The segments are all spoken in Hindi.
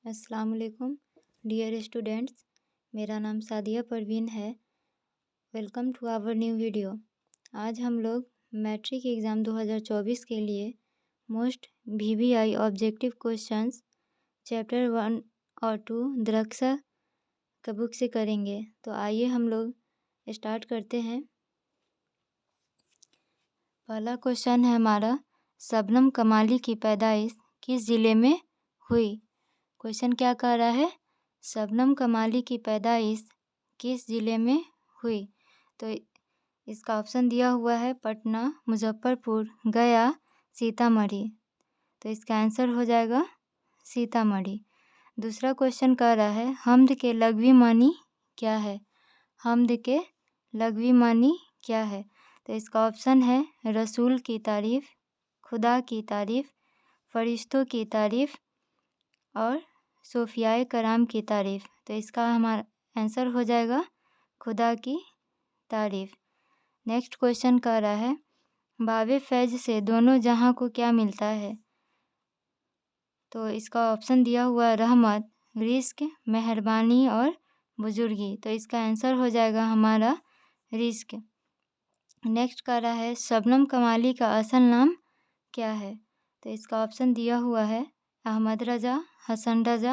अस्सलाम वालेकुम डियर स्टूडेंट्स। मेरा नाम सादिया परवीन है। Welcome to our new video. आज हम लोग मैट्रिक एग्ज़ाम 2024 के लिए most VBI objective questions chapter 1 और 2 द्रक्षा का बुक से करेंगे। तो आइए हम लोग स्टार्ट करते हैं। पहला क्वेश्चन है हमारा, शबनम कमाली की पैदाइश किस ज़िले में हुई। क्वेश्चन क्या कह रहा है, शबनम कमाली की पैदाइश किस ज़िले में हुई। तो इसका ऑप्शन दिया हुआ है पटना, मुजफ्फरपुर, गया, सीतामढ़ी। तो इसका आंसर हो जाएगा सीतामढ़ी। दूसरा क्वेश्चन कह रहा है, हम्द के लघवी मानी क्या है। हम्द के लघवी मानी क्या है। तो इसका ऑप्शन है रसूल की तारीफ़, खुदा की तारीफ़, फरिश्तों की तारीफ़ और सोफियाए कराम की तारीफ़। तो इसका हमारा आंसर हो जाएगा खुदा की तारीफ़। नेक्स्ट क्वेश्चन कह रहा है, बाबे फैज़ से दोनों जहां को क्या मिलता है। तो इसका ऑप्शन दिया हुआ रहमत, रिस्क, मेहरबानी और बुजुर्गी। तो इसका आंसर हो जाएगा हमारा रिस्क। नेक्स्ट कह रहा है, शबनम कमाली का असल नाम क्या है। तो इसका ऑप्शन दिया हुआ है अहमद रज़ा, हसन रज़ा,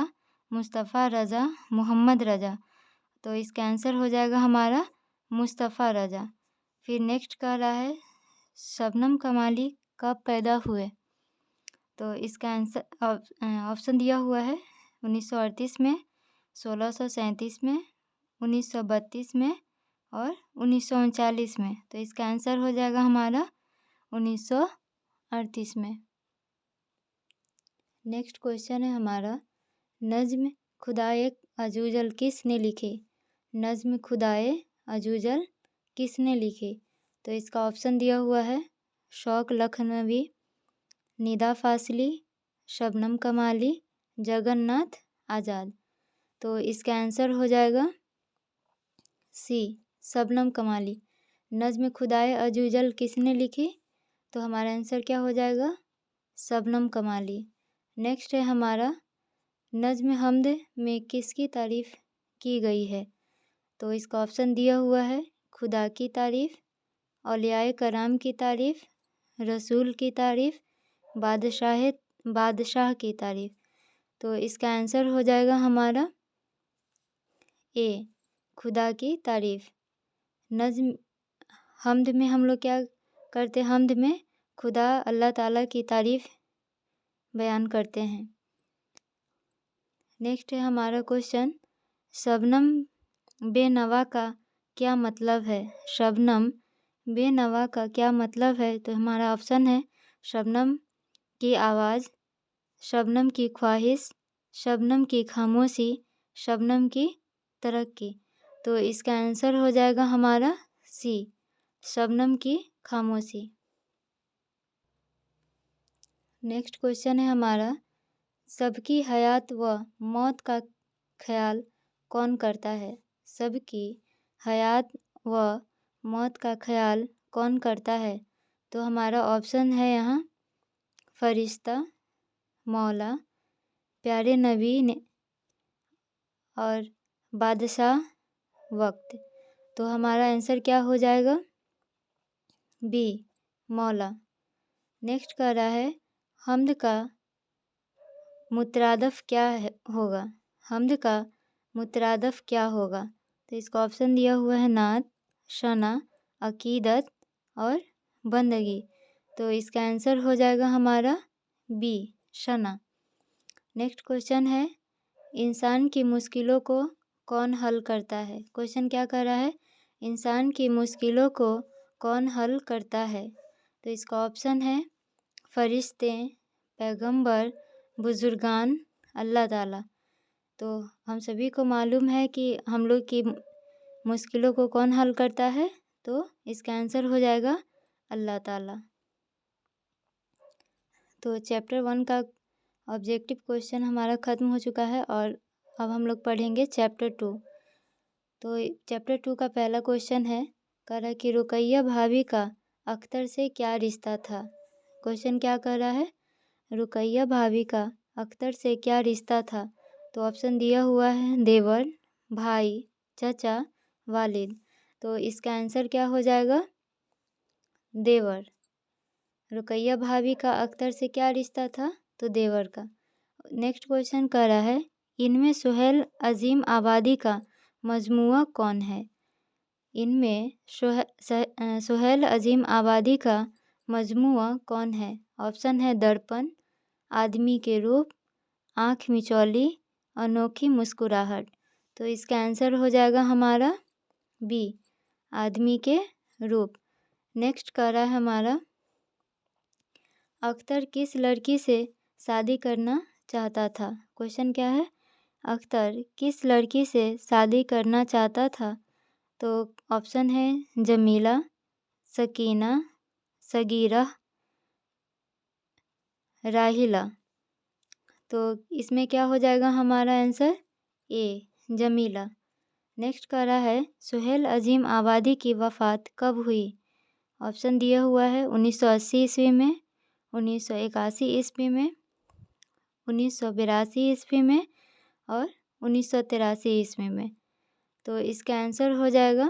मुस्तफ़ा रज़ा, मोहम्मद रज़ा। तो इसका आंसर हो जाएगा हमारा मुस्तफ़ा रज़ा। फिर नेक्स्ट कह रहा है, शबनम कमाली कब पैदा हुए। तो इसका आंसर ऑप्शन दिया हुआ है 1938 में, 1637 में, 1932 में और 1939 में। तो इसका आंसर हो जाएगा हमारा 1938 में। नेक्स्ट क्वेश्चन है हमारा, नज़्म खुदाए अजूजल किसने लिखे। नज़्म खुदाए अजूजल किसने लिखे। तो इसका ऑप्शन दिया हुआ है शौक लखनवी, निदा फासली, शबनम कमाली, जगन्नाथ आज़ाद। तो इसका आंसर हो जाएगा सी, शबनम कमाली। नज़्म खुदाए अजूजल किसने लिखी। तो हमारा आंसर क्या हो जाएगा शबनम कमाली। नेक्स्ट है हमारा, नज़्म हम्द में किसकी तारीफ़ की गई है। तो इसका ऑप्शन दिया हुआ है खुदा की तारीफ़, औलियाए कराम की तारीफ़, रसूल की तारीफ़, बादशाह की तारीफ़। तो इसका आंसर हो जाएगा हमारा ए, खुदा की तारीफ़। नज़्म हम्द में हम लोग क्या करते हैं, हम्द में खुदा अल्लाह ताला की तारीफ़ बयान करते हैं। नेक्स्ट है हमारा क्वेश्चन, शबनम बेनवा का क्या मतलब है। शबनम बेनवा का क्या मतलब है। तो हमारा ऑप्शन है शबनम की आवाज़, शबनम की ख्वाहिश, शबनम की खामोशी, शबनम की तरक्की। तो इसका आंसर हो जाएगा हमारा सी, शबनम की खामोशी। नेक्स्ट क्वेश्चन है हमारा, सबकी हयात व मौत का ख्याल कौन करता है। सबकी हयात व मौत का ख्याल कौन करता है। तो हमारा ऑप्शन है यहाँ फरिश्ता, मौला, प्यारे नबी ने और बादशाह वक्त। तो हमारा आंसर क्या हो जाएगा बी, मौला। नेक्स्ट कह रहा है, हम्द का मुतरादफ क्या होगा। हम्द का मुतरादफ क्या होगा। तो इसका ऑप्शन दिया हुआ है नात, शना, अकीदत और बंदगी। तो इसका आंसर हो जाएगा हमारा बी, शना। नेक्स्ट क्वेश्चन है, इंसान की मुश्किलों को कौन हल करता है। क्वेश्चन क्या कह रहा है, इंसान की मुश्किलों को कौन हल करता है। तो इसका ऑप्शन है फरिश्ते, पैगंबर, बुजुर्गान, अल्लाह ताला। तो हम सभी को मालूम है कि हम लोग की मुश्किलों को कौन हल करता है। तो इसका आंसर हो जाएगा अल्लाह ताला। तो चैप्टर 1 का ऑब्जेक्टिव क्वेश्चन हमारा ख़त्म हो चुका है और अब हम लोग पढ़ेंगे चैप्टर 2। तो चैप्टर 2 का पहला क्वेश्चन है, कह रहा है कि रुकैया भाभी का अख्तर से क्या रिश्ता था। क्वेश्चन क्या कह रहा है, रुकैया भाभी का अख्तर से क्या रिश्ता था। तो ऑप्शन दिया हुआ है देवर, भाई, चाचा, वालिद। तो इसका आंसर क्या हो जाएगा? देवर। रुकैया भाभी का अख्तर से क्या रिश्ता था? तो देवर का। नेक्स्ट क्वेश्चन कह रहा है इनमें सुहेल अजीम आबादी का मजमुआ कौन है? इनमें सुहेल अजीम आबादी का मजमुआ कौन है? ऑप्शन है दर्पण, आदमी के रूप, आँख मिचौली, अनोखी मुस्कुराहट। तो इसका आंसर हो जाएगा हमारा बी, आदमी के रूप। नेक्स्ट कह रहा है हमारा अख्तर किस लड़की से शादी करना चाहता था? क्वेश्चन क्या है? अख्तर किस लड़की से शादी करना चाहता था? तो ऑप्शन है जमीला, सकीना, सगीरा, राहिला। तो इसमें क्या हो जाएगा हमारा आंसर? ए, जमीला। नेक्स्ट कह रहा है सुहेल अजीम आबादी की वफ़ात कब हुई? ऑप्शन दिया हुआ है 1980 ईस्वी में, 1981 ईस्वी में, 1982 ईस्वी में और 1983 ईस्वी में। तो इसका आंसर हो जाएगा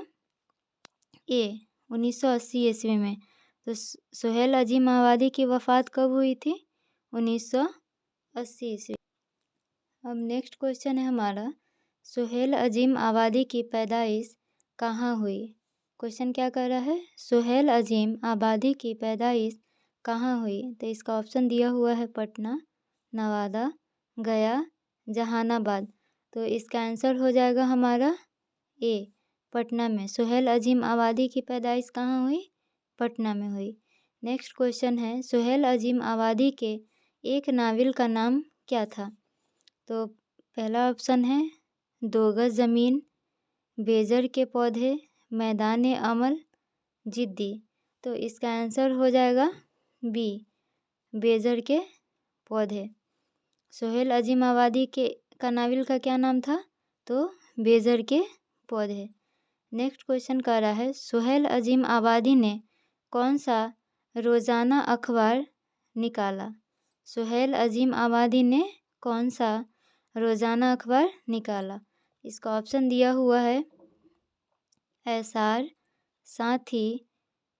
ए, 1980 ईस्वी में। तो सुहेल अजीम आबादी की वफ़ात कब हुई थी? 1980 ईस्वी। अब नेक्स्ट क्वेश्चन है हमारा सुहेल अजीम आबादी की पैदाइश कहाँ हुई? क्वेश्चन क्या कर रहा है? सुहेल अजीम आबादी की पैदाइश कहाँ हुई? तो इसका ऑप्शन दिया हुआ है पटना, नवादा, गया, जहानाबाद। तो इसका आंसर हो जाएगा हमारा ए, पटना में। सुहेल अजीम आबादी की पैदाइश कहाँ हुई? पटना में हुई। नेक्स्ट क्वेश्चन है सुहेल अजीम आबादी के एक नावल का नाम क्या था? तो पहला ऑप्शन है दो गज ज़मीन, बेजर के पौधे, मैदान अमल, जिद्दी। तो इसका आंसर हो जाएगा बी, बेजर के पौधे। सुहेल अजीम आबादी के का नावल का क्या नाम था? तो बेजर के पौधे। नेक्स्ट क्वेश्चन कह रहा है सुहेल अजीम आबादी ने कौन सा रोज़ाना अखबार निकाला? सुहेल अजीम आबादी ने कौन सा रोज़ाना अखबार निकाला? इसका ऑप्शन दिया हुआ है एसार, साथी,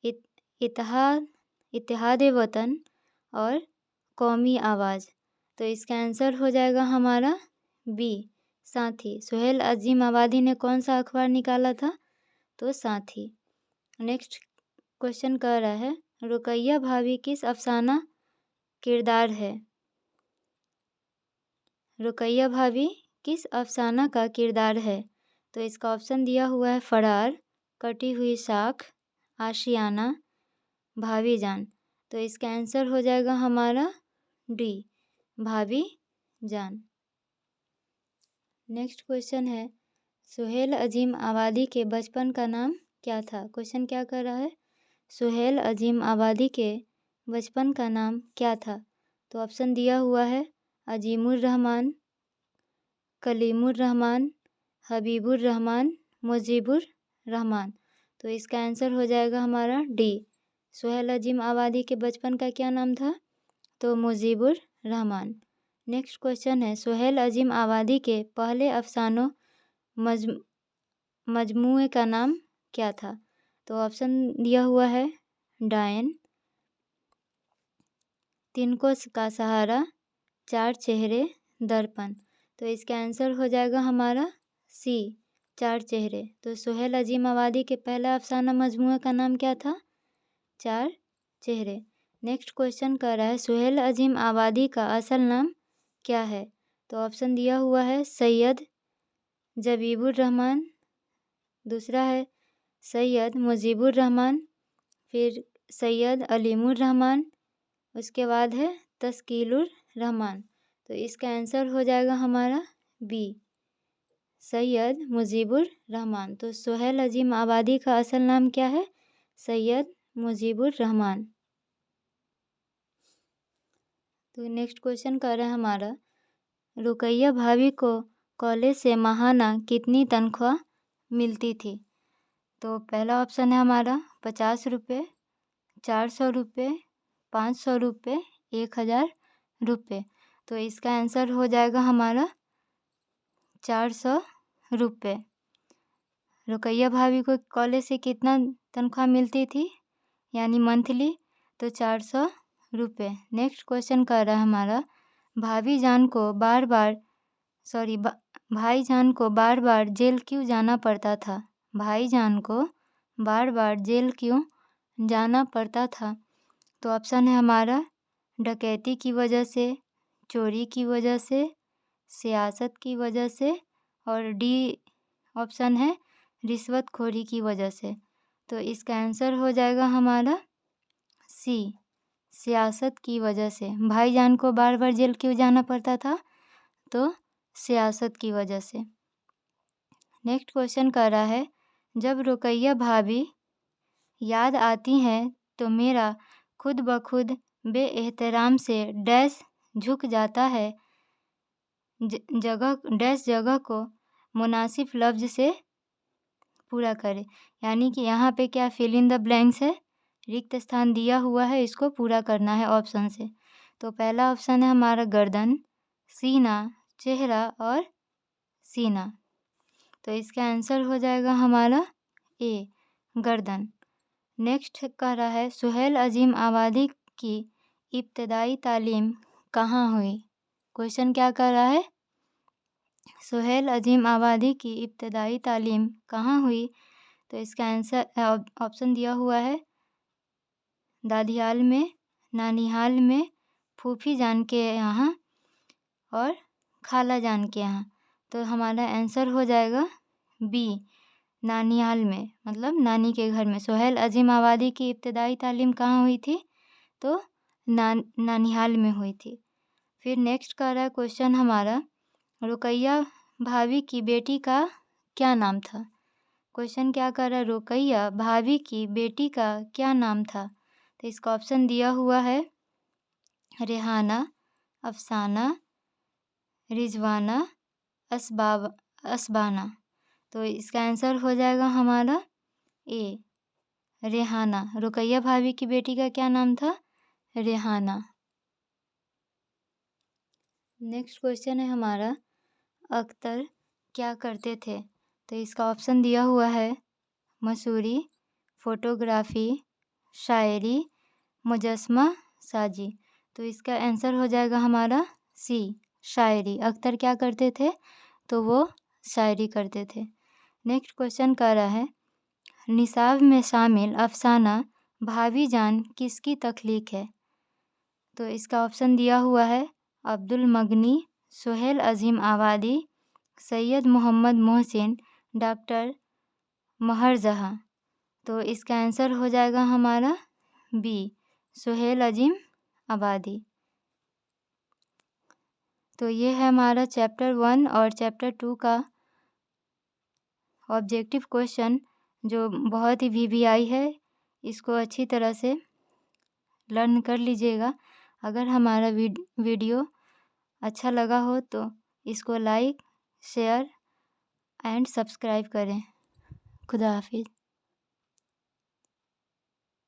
इत्तेहाद, इत्तेहाद वतन और कौमी आवाज़। तो इसका आंसर हो जाएगा हमारा बी, साथी। सुहेल अजीम आबादी ने कौन सा अखबार निकाला था? तो साथी। नेक्स्ट क्वेश्चन कह रहा है रुकैया भाभी किस अफसाना किरदार है? रुकैया भाभी किस अफसाना का किरदार है? तो इसका ऑप्शन दिया हुआ है फरार, कटी हुई साख, आशियाना, भाभी जान। तो इसका आंसर हो जाएगा हमारा डी, भाभी जान। नेक्स्ट क्वेश्चन है सुहेल अजीम आबादी के बचपन का नाम क्या था? क्वेश्चन क्या कर रहा है? सुहेल अजीम आबादी के बचपन का नाम क्या था? तो ऑप्शन दिया हुआ है अजीमुर रहमान, कलीमुर रहमान, हबीबुर रहमान, मुजीबुर रहमान। तो इसका आंसर हो जाएगा हमारा डी, सुहेल अजीम आबादी के बचपन का क्या नाम था? तो मुजीबुर रहमान। नेक्स्ट क्वेश्चन है सुहेल अजीम आबादी के पहले अफसानों मजमूए का नाम क्या था? तो ऑप्शन दिया हुआ है डायन, तिनको का सहारा, चार चेहरे, दर्पण। तो इसका आंसर हो जाएगा हमारा सी, चार चेहरे। तो सुहेल अजीम आबादी के पहला अफसाना मजमूआ का नाम क्या था? चार चेहरे। नेक्स्ट क्वेश्चन कर रहा है सुहेल अजीम आबादी का असल नाम क्या है? तो ऑप्शन दिया हुआ है सैयद जबीबुर रहमान, दूसरा है सैयद मुजीबुर रहमान, फिर सैयद अलीमुर रहमान, उसके बाद है तस्कीलुर रहमान। तो इसका आंसर हो जाएगा हमारा बी, सैयद मुजीबुर रहमान। तो सुहेल अजीम आबादी का असल नाम क्या है? सैयद मुजीबुर रहमान। तो नेक्स्ट क्वेश्चन कर रहा है हमारा रुकैया भाभी को कॉलेज से माहाना कितनी तनख्वाह मिलती थी? तो पहला ऑप्शन है हमारा 50 रुपये, 400 रुपये, 500 रुपये, 1000 रुपये। तो इसका आंसर हो जाएगा हमारा 400 रुपये। रुकैया भाभी को कॉलेज से कितना तनख्वाह मिलती थी यानी मंथली, तो 400 रुपये। नेक्स्ट क्वेश्चन कर रहा है हमारा, भाईजान को बार बार जेल क्यों जाना पड़ता था? भाईजान को बार बार जेल क्यों जाना पड़ता था? तो ऑप्शन है हमारा डकैती की वजह से, चोरी की वजह से, सियासत की वजह से, और डी ऑप्शन है रिश्वतखोरी की वजह से। तो इसका आंसर हो जाएगा हमारा सी, सियासत की वजह से। भाईजान को बार बार जेल क्यों जाना पड़ता था? तो सियासत की वजह से। नेक्स्ट क्वेश्चन कर रहा है, जब रुकैया भाभी याद आती हैं तो मेरा खुद ब खुद बेएहतराम से डैश झुक जाता है, जगह को मुनासिब लफ्ज़ से पूरा करें। यानी कि यहाँ पे क्या फिल इन द ब्लैंक्स है, रिक्त स्थान दिया हुआ है, इसको पूरा करना है ऑप्शन से। तो पहला ऑप्शन है हमारा गर्दन, सीना, चेहरा और सीना। तो इसका आंसर हो जाएगा हमारा ए, गर्दन। नेक्स्ट कह रहा है, सुहेल अजीम आबादी की इब्तदाई तालीम कहाँ हुई? क्वेश्चन क्या कर रहा है, सुहेल अजीम आबादी की इब्तदाई तालीम कहाँ हुई? तो इसका आंसर ऑप्शन दिया हुआ है दादियाल में, नानिहाल में, फूफी जान के यहाँ और खाला जान के यहाँ। तो हमारा आंसर हो जाएगा बी, नानिहाल में, मतलब नानी के घर में। सुहेल अजीम आबादी की इब्तदाई तालीम कहाँ हुई थी? तो नानिहाल में हुई थी। फिर नेक्स्ट कर रहा है क्वेश्चन हमारा, रुकैया भाभी की बेटी का क्या नाम था? क्वेश्चन क्या कर रहा है, रुकैया भाभी की बेटी का क्या नाम था? तो इसका ऑप्शन दिया हुआ है रेहाना, अफसाना, रिजवाना, असबाना। तो इसका आंसर हो जाएगा हमारा ए, रेहाना। रुकैया भाभी की बेटी का क्या नाम था? रेहाना। नेक्स्ट क्वेश्चन है हमारा, अख्तर क्या करते थे? तो इसका ऑप्शन दिया हुआ है मसूरी, फोटोग्राफी, शायरी, मुजस्मा साजी। तो इसका आंसर हो जाएगा हमारा सी, शायरी। अख्तर क्या करते थे? तो वो शायरी करते थे। नेक्स्ट क्वेश्चन कर रहा है, निसाब में शामिल अफसाना भाभी जान किसकी तख्लीक है? तो इसका ऑप्शन दिया हुआ है अब्दुल मगनी, सुहेल अजीम आबादी, सैयद मोहम्मद मोहसिन, डॉक्टर महर जहाँ। तो इसका आंसर हो जाएगा हमारा बी, सुहेल अजीम आबादी। तो ये है हमारा चैप्टर 1 और चैप्टर 2 का ऑब्जेक्टिव क्वेश्चन, जो बहुत ही VVI है। इसको अच्छी तरह से लर्न कर लीजिएगा। अगर हमारा वीडियो अच्छा लगा हो तो इसको लाइक, शेयर एंड सब्सक्राइब करें। खुदा हाफिज़।